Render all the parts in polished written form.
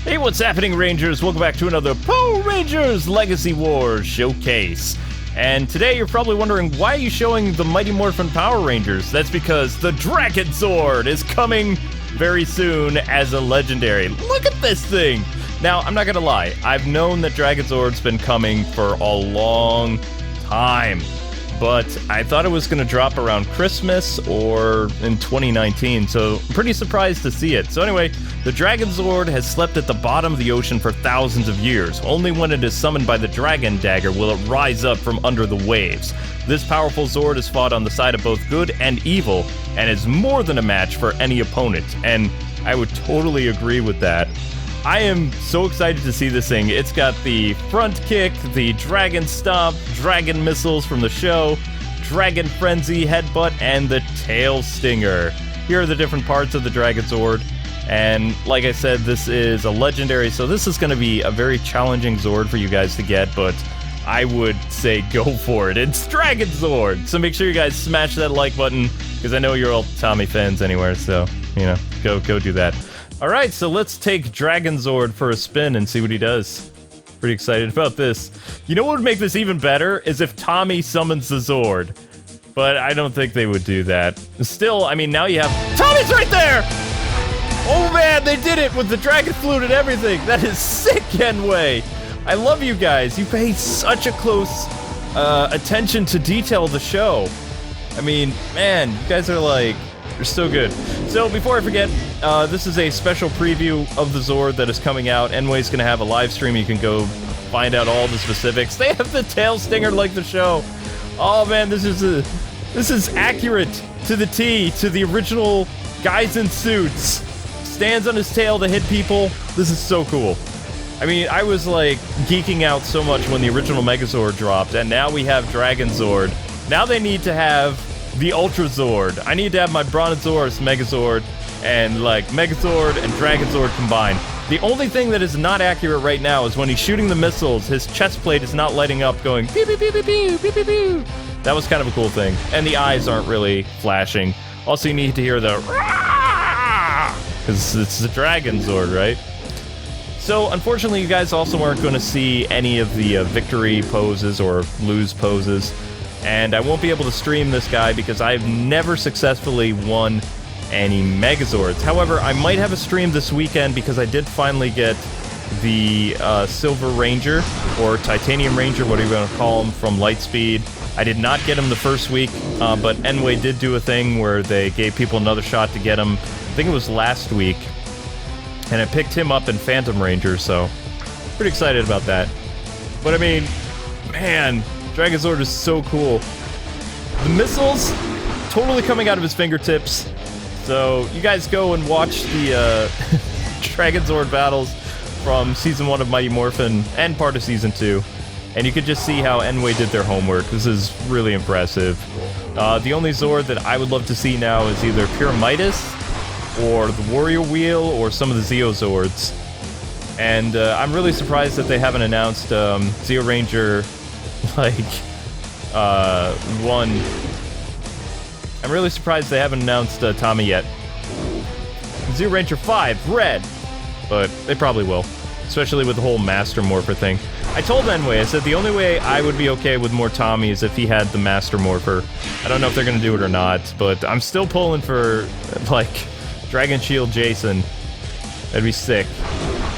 Hey, what's happening, Rangers? Welcome back to another Power Rangers Legacy Wars showcase. And today you're probably wondering, why are you showing the Mighty Morphin Power Rangers? That's because the Dragonzord is coming very soon as a legendary. Look at this thing! Now, I'm not gonna lie, I've known that Dragonzord's been coming for a long time, but I thought it was gonna drop around Christmas or in 2019, so I'm pretty surprised to see it. So anyway, the Dragonzord has slept at the bottom of the ocean for thousands of years. Only when it is summoned by the Dragon Dagger will it rise up from under the waves. This powerful Zord is fought on the side of both good and evil, and is more than a match for any opponent, and I would totally agree with that. I am so excited to see this thing. It's got the front kick, the dragon stomp, dragon missiles from the show, dragon frenzy headbutt, and the tail stinger. Here are the different parts of the Dragonzord. And like I said, this is a legendary, so this is going to be a very challenging Zord for you guys to get, but I would say go for it. It's Dragonzord! So make sure you guys smash that like button, because I know you're all Tommy fans anywhere, so, you know, go do that. Alright, so let's take Dragonzord for a spin and see what he does. Pretty excited about this. You know what would make this even better? Is if Tommy summons the Zord. But I don't think they would do that. Still, I mean, now you have... Tommy's right there! Oh man, they did it with the Dragon Flute and everything! That is sick, Kenway! I love you guys. You pay such a close attention to detail of the show. I mean, man, you guys are like... You're so good. So, before I forget, this is a special preview of the Zord that is coming out. Enway's gonna have a live stream. You can go find out all the specifics. They have the tail stinger like the show. Oh man, this is accurate to the T, to the original guys in suits. Stands on his tail to hit people. This is so cool. I mean, I was like geeking out so much when the original Megazord dropped, and now we have Dragonzord. Now they need to have the Ultra Zord. I need to have my Brontosaurus Megazord and like Megazord and Dragonzord combined. The only thing that is not accurate right now is when he's shooting the missiles, his chest plate is not lighting up going pew pew pew pew pew pew pew pew. That was kind of a cool thing. And the eyes aren't really flashing. Also, you need to hear the because it's the Dragonzord, right? So, unfortunately, you guys also aren't going to see any of the victory poses or lose poses. And I won't be able to stream this guy because I've never successfully won any Megazords. However, I might have a stream this weekend because I did finally get the Silver Ranger, or Titanium Ranger, whatever you want to call him, from Lightspeed. I did not get him the first week, but Enway did do a thing where they gave people another shot to get him. I think it was last week. And I picked him up in Phantom Ranger, so pretty excited about that. But I mean, man, Dragonzord is so cool. The missiles, totally coming out of his fingertips. So you guys go and watch the Dragonzord battles from Season 1 of Mighty Morphin and part of Season 2. And you can just see how Enway did their homework. This is really impressive. The only Zord that I would love to see now is either Pure Midas, or the Warrior Wheel, or some of the Zeozords. And I'm really surprised that they haven't announced Zeo Ranger, like, 1. I'm really surprised they haven't announced Tommy yet. Zeo Ranger 5, red! But they probably will, especially with the whole Master Morpher thing. I told Enway, I said the only way I would be okay with more Tommy is if he had the Master Morpher. I don't know if they're gonna do it or not, but I'm still pulling for, like, Dragon Shield Jason. That'd be sick.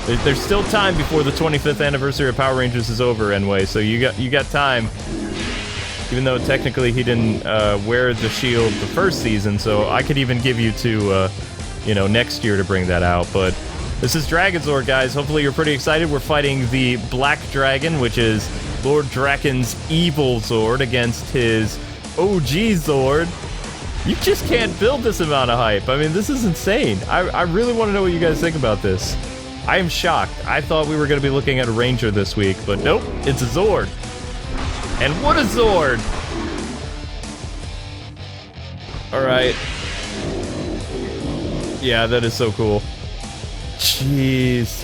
There's still time before the 25th anniversary of Power Rangers is over, Enway, so you got time. Even though technically he didn't wear the shield the first season, so I could even give you to, you know, next year to bring that out. But this is Dragonzord, guys. Hopefully you're pretty excited. We're fighting the Black Dragon, which is Lord Draken's evil Zord, against his OG Zord. You just can't build this amount of hype. I mean, this is insane. I really want to know what you guys think about this. I am shocked. I thought we were going to be looking at a Ranger this week, but nope, it's a Zord. And what a Zord! Alright. Yeah, that is so cool. Jeez.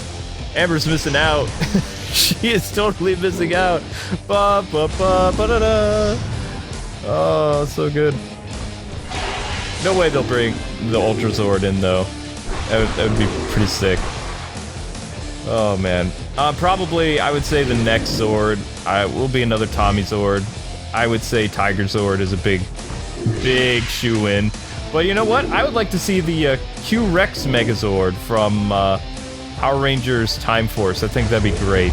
Amber's missing out. She is totally missing out. Ba ba ba ba da da. Oh, so good. No way they'll bring the Ultra Zord in, though. That would be pretty sick. Oh man. Probably I would say the next Zord will be another Tommy Zord. I would say Tiger Zord is a big shoe-in. But you know what? I would like to see the Q-Rex Megazord from Power Rangers Time Force. I think that'd be great.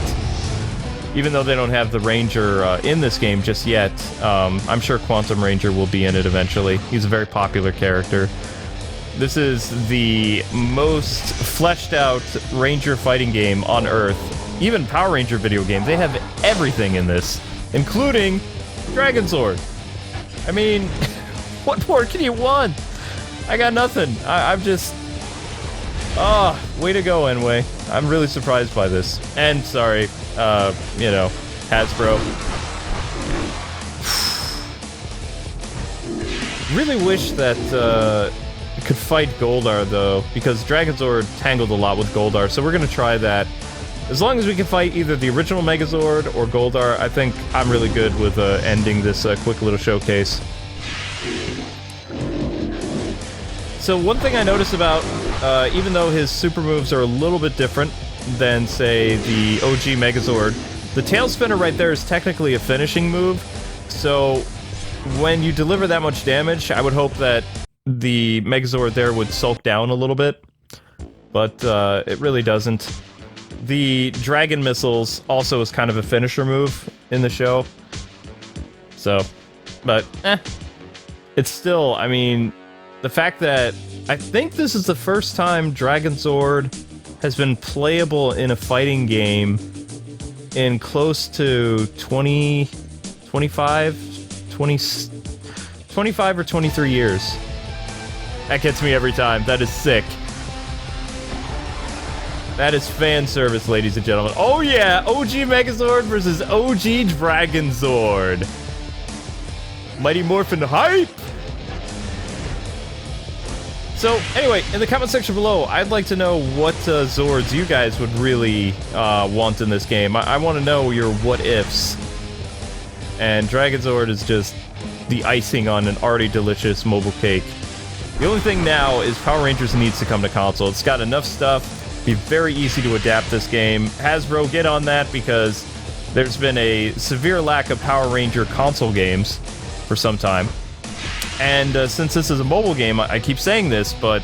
Even though they don't have the Ranger in this game just yet, I'm sure Quantum Ranger will be in it eventually. He's a very popular character. This is the most fleshed out Ranger fighting game on Earth. Even Power Ranger video game, they have everything in this, including Dragonzord. I mean, what more can you want? I got nothing. I'm just... Oh, way to go, Enway. I'm really surprised by this. And sorry, you know, Hasbro. Really wish that could fight Goldar though, because Dragonzord tangled a lot with Goldar, so we're gonna try that. As long as we can fight either the original Megazord or Goldar, I think I'm really good with ending this quick little showcase. So one thing I noticed about, even though his super moves are a little bit different than, say, the OG Megazord, the tail spinner right there is technically a finishing move, so when you deliver that much damage, I would hope that the Megazord there would sulk down a little bit, but it really doesn't. The Dragon Missiles also is kind of a finisher move in the show, so, but, it's still, I mean, the fact that I think this is the first time Dragonzord has been playable in a fighting game in close to 25 or 23 years. That gets me every time. That is sick. That is fan service, ladies and gentlemen. Oh yeah, OG Megazord versus OG Dragonzord. Mighty Morphin hype! So, anyway, in the comment section below, I'd like to know what Zords you guys would really want in this game. I want to know your what-ifs. And Dragonzord is just the icing on an already delicious mobile cake. The only thing now is Power Rangers needs to come to console. It's got enough stuff, be very easy to adapt this game. Hasbro, get on that, because there's been a severe lack of Power Ranger console games for some time. And since this is a mobile game, I keep saying this, but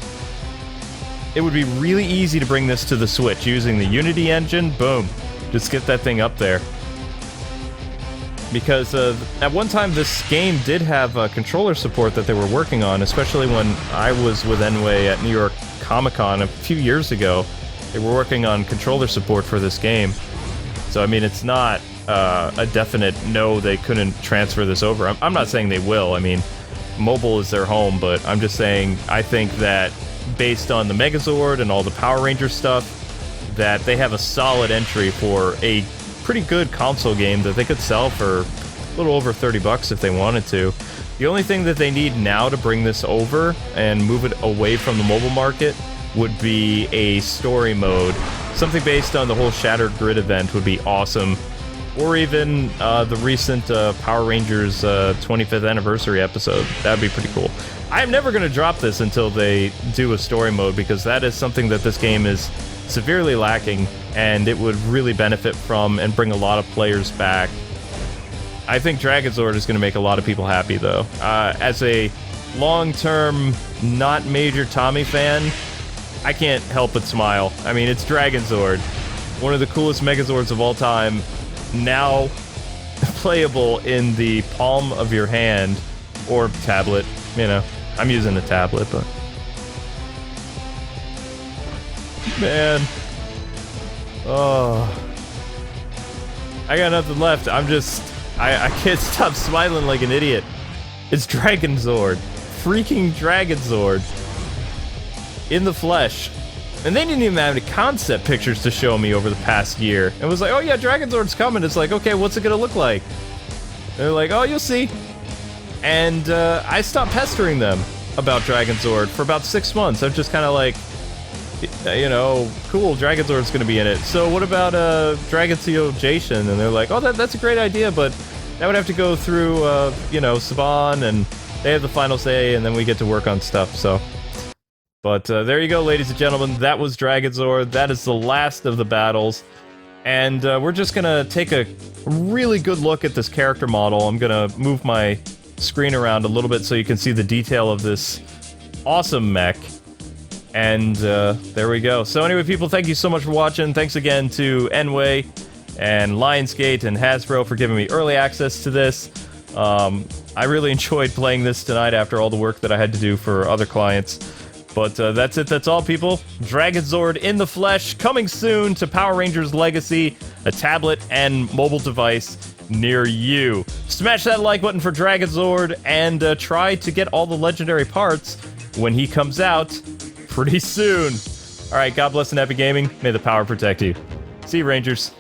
it would be really easy to bring this to the Switch using the Unity engine. Boom. Just get that thing up there. Because at one time this game did have controller support that they were working on, especially when I was with Enway at New York Comic-Con a few years ago. They were working on controller support for this game. So, I mean, it's not a definite no, they couldn't transfer this over. I'm not saying they will. I mean, mobile is their home, but I'm just saying I think that based on the Megazord and all the Power Ranger stuff, that they have a solid entry for a pretty good console game that they could sell for a little over 30 bucks if they wanted to. The only thing that they need now to bring this over and move it away from the mobile market would be a story mode. Something based on the whole Shattered Grid event would be awesome. Or even the recent Power Rangers 25th anniversary episode. That'd be pretty cool. I'm never going to drop this until they do a story mode, because that is something that this game is severely lacking, and it would really benefit from and bring a lot of players back. I think Dragonzord is going to make a lot of people happy, though. As a long-term, not major Tommy fan, I can't help but smile. I mean, it's Dragonzord, one of the coolest Megazords of all time, now playable in the palm of your hand, or tablet, you know. I'm using a tablet, but... Man. Oh. I got nothing left. I'm just... I can't stop smiling like an idiot. It's Dragonzord. Freaking Dragonzord. In the flesh. And they didn't even have any concept pictures to show me over the past year. It was like, oh yeah, Dragonzord's coming. It's like, okay, what's it gonna look like? They're like, oh, you'll see. And I stopped pestering them about Dragonzord for about 6 months. I'm just kind of like, you know, cool, Dragonzord's gonna be in it. So what about Dragon Seal Jason? And they're like, oh, that's a great idea, but that would have to go through, you know, Saban, and they have the final say, and then we get to work on stuff, so... But there you go, ladies and gentlemen. That was Dragonzord. That is the last of the battles. And we're just gonna take a really good look at this character model. I'm gonna move my screen around a little bit so you can see the detail of this awesome mech. And there we go. So anyway, people, thank you so much for watching. Thanks again to Enway and Lionsgate and Hasbro for giving me early access to this. I really enjoyed playing this tonight after all the work that I had to do for other clients. But that's it, that's all, people. Dragonzord in the flesh, coming soon to Power Rangers Legacy, a tablet and mobile device near you. Smash that like button for Dragonzord, and try to get all the legendary parts when he comes out pretty soon. Alright, God bless and happy gaming. May the power protect you. See you, Rangers.